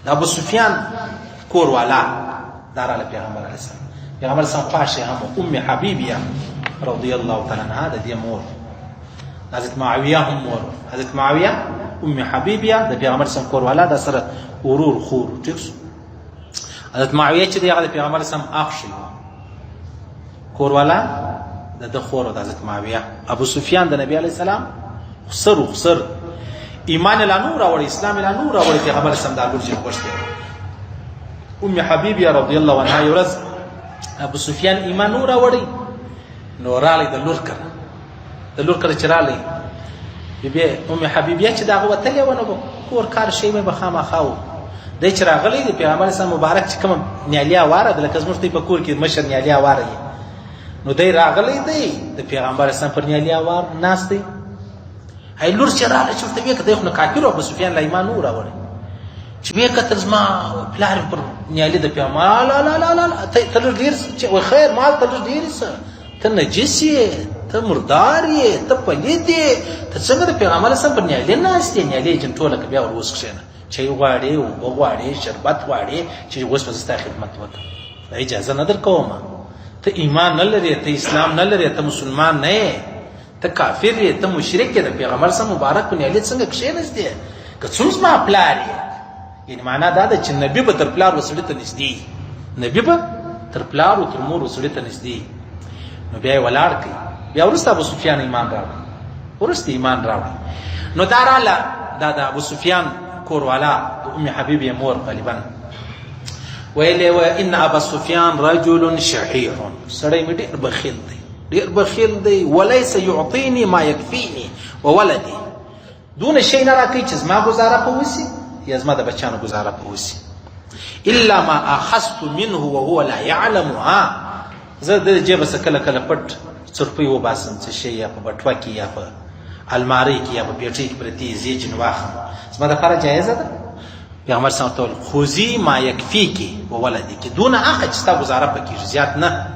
د ابو سفیان کور والا داراله پیغمبر علیه السلام پیغمبر سم خواشه هم ام حبیبیه رضی الله تعالی عنها د دې مور حضرت معاویه هم مور حضرت معاویه ام حبیبیه د پیغمبر سم کور والا د سره ورور خور ټیک حضرت معاویه چې د پیغمبر سم اخ شي کور والا د خور د حضرت معاویه ابو سفیان د نبی علیه السلام خسر ایمان لا نور او اسلام لا نور او پیغمبر سم د لور چې خوشته ام حبیبیه رضی الله عنها یورز ابو سفیان ایمان نور اوړي نو رالی د لور کړه چې رالی بیا ام حبیبیه چې دغه وتلې ونه کور کار شی به خامخاو د چې راغلی د پیغمبر سم مبارک چې کوم نیالیا واره د لکه زموږ په کور کې مشر نیالیا واره نو دی راغلی دی د پیغمبر سم پر نیالیا وار ناس دی هی لور چې رالی چې ورته وکړه دی خو کافر ابو سفیان لا ایمان نور اوړي چې به کتل زما پلار پر نیالي د پیغمبر لا ته ډیر چې خیر مال ته ډیر ته نجس یې ته مردار یې ته پلید یې ته څنګه د پیغمبر سم پر نیالي ناست یې نیالي جن ټوله که بیا ور وسکښېنه چای غواړې اوبه غواړې شربت غواړې چې اوس به زه ستا خدمت وکړم دا اجازه نه درکوم ته ایمان نه لرې ته اسلام نه لرې ته مسلمان نه یې ته کافر یې ته مشرک یې د پیغمبر سم مبارک په نیالي څنګه کښېنستې که څوم زما پلار یې یعنی معنا دا ده چې نبی به تر پلار وسړي ته نږدې نبی به تر پلار او تر مور وسړي ته نږدې نو بیا یې ولاړ کړي بیا وروسته ابو سفیان ایمان راوړي نو دا راله دا د ابو سفیان کور والا د ام حبیبیه مور غالبا ویلې و ان ابا سفیان رجل شحیح سړی مې ډېر بخیل دی وليس يعطيني ما يكفيني وولدي دون شی نه راکوي چې زما ګزاره په وسي یا زما د بچانو گزاره په وسی الا ما اخذت منه وهو لا يعلمها زه د جیب څخه کله کله پټ څرپي و باسم څه شی یا په بټوا کې یا په الماری کې یا په پیټي کې پرتی زیجن واخم زما د لپاره جایزه ده پیغمبر صلی الله علیه وسلم خوذي ما يكفيك وولدك دون اخ چې تا گزاره پکې زیات نه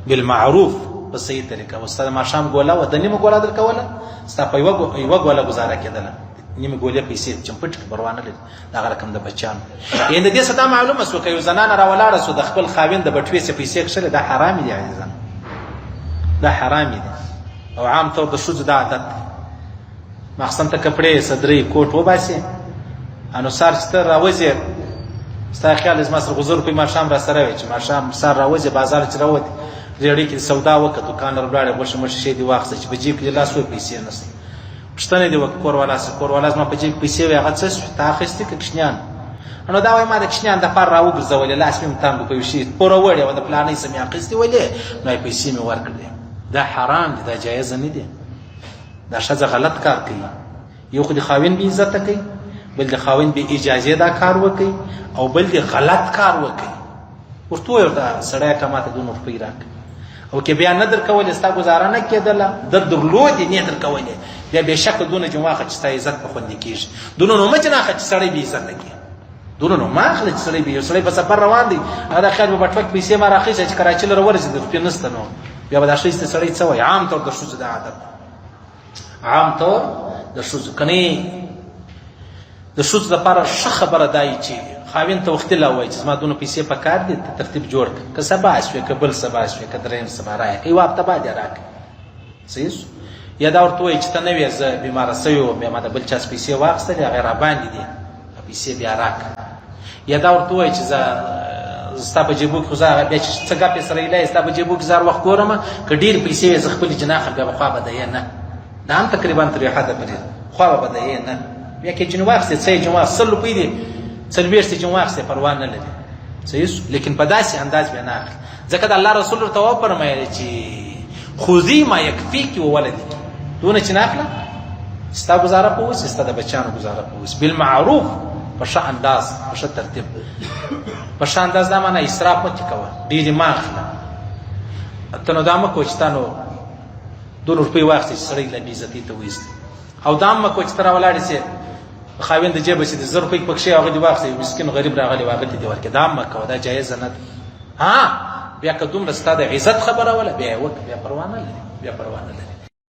بالمعروف په صحیح طریقه واستاده ما شام ګولا و دني مو ګولا درکوله ستا په یو ګولا گزاره کېدله نیمه ګولې پیسې چمپټ بروانه لري دا رقم د بچان یند دې څه معلومه سو کوي زنانه را ولاړه سو د خپل خاوند د بټوي څخه پیسې کښله دا حرام دي عزیزان دا حرام دي او عام طور د شوز د عادت مخصم ته کپڑے صدرې کوټ و باسي انو سار ستر راوځي ستا خیال از مصر غزور په ماشام را سره وي چې ماشام سار راوځي بازار چې راوځي ریړې کې سودا وکړه دکان ولاړ وشه مشه شي دی واخصه چې بجیب کې لاس و پیسې نشته پښتنه دی کور والا ما په جیب پیسې وي هغه څه تا اخیستې کښنیان نو دا وای ما د کښنیان د پار راو ګرځولې لاس مې تام په شي پوره وړي و د پلانې سمې اخیستې ولې نو پیسې مې ورکړې دا حرام دي دا جایز نه دي دا شذ غلط کار کوي یو خو د خاوین به عزت کوي بل د خاوین به اجازه دا کار وکي او بل د غلط کار وکي ورته یو دا سړی کماته دونو په راک او کې بیا نظر کول استا گزاره نه کېدله در درلود نه در کولې بیا به شک دونه جمعه چې ستا عزت په خوندې کیږي دونه نو مچ نه چې سړی به عزت کوي دونه نو ما خل چې سړی به سړی په سفر روان دي دا خیر به بټوک پیسې ما راخیږي چې کراچي لره ورسې د په نست نو بیا به دا شي سړی څه وای عام طور د شوز د عادت عام طور د شوز کني د شوز لپاره ښه خبره دای چې خاوین ته وخت لا وای چې ما دونه پیسې په کار دي ته ترتیب جوړ ک سبا اسوي کبل سبا اسوي کدرین سبا راي کوي واپ ته باندې راک صحیح یا دا ورته وای چې ته نو یې ز بیمار سيو مې ما د بل چا پیسې واخستل یا غیر باندې دي پیسې بیا راک یا دا ورته وای چې ستا په جیبو کې خو بیا چې څه ګپې سره ایله ستا په جیبو کې زار وخت ګورم که ډېر پیسې زه خپل جناح بیا خوا به دی نه دا هم تقریبا تر حده پورې خوا به دی نه بیا کې جنو واخستې څه جمعه 100 روپۍ دي 40 جمعه واخستې پروا نه لري صحیح لیکن په داسې انداز بیا نه اخلي ځکه د الله رسول ورته وفرمایل چې خذي ما يكفيك وولدك دونه چې نه اخله ستا گزاره په وس ستا د بچانو گزاره په وس بالمعروف په ښه انداز په ښه ترتیب په ښه انداز دا معنی اسراف مه کوه ډېرې مه اخله ته نو دا مه کوه چې تا نو 2 روپۍ واخلې چې سړی له بېعزتۍ ته وایستې او دا هم مه کوه چې ته راولاړې سې خاوند د جیبه چې د 10 روپۍ پکښې هغه دې واخلې مسکین غریب راغلی و هغه ته دې ورکړې دا هم مه کوه دا جایزه نه ده ها بیا که دومره ستا د عزت خبره وله بیا یې وکړه بیا پروا نه لري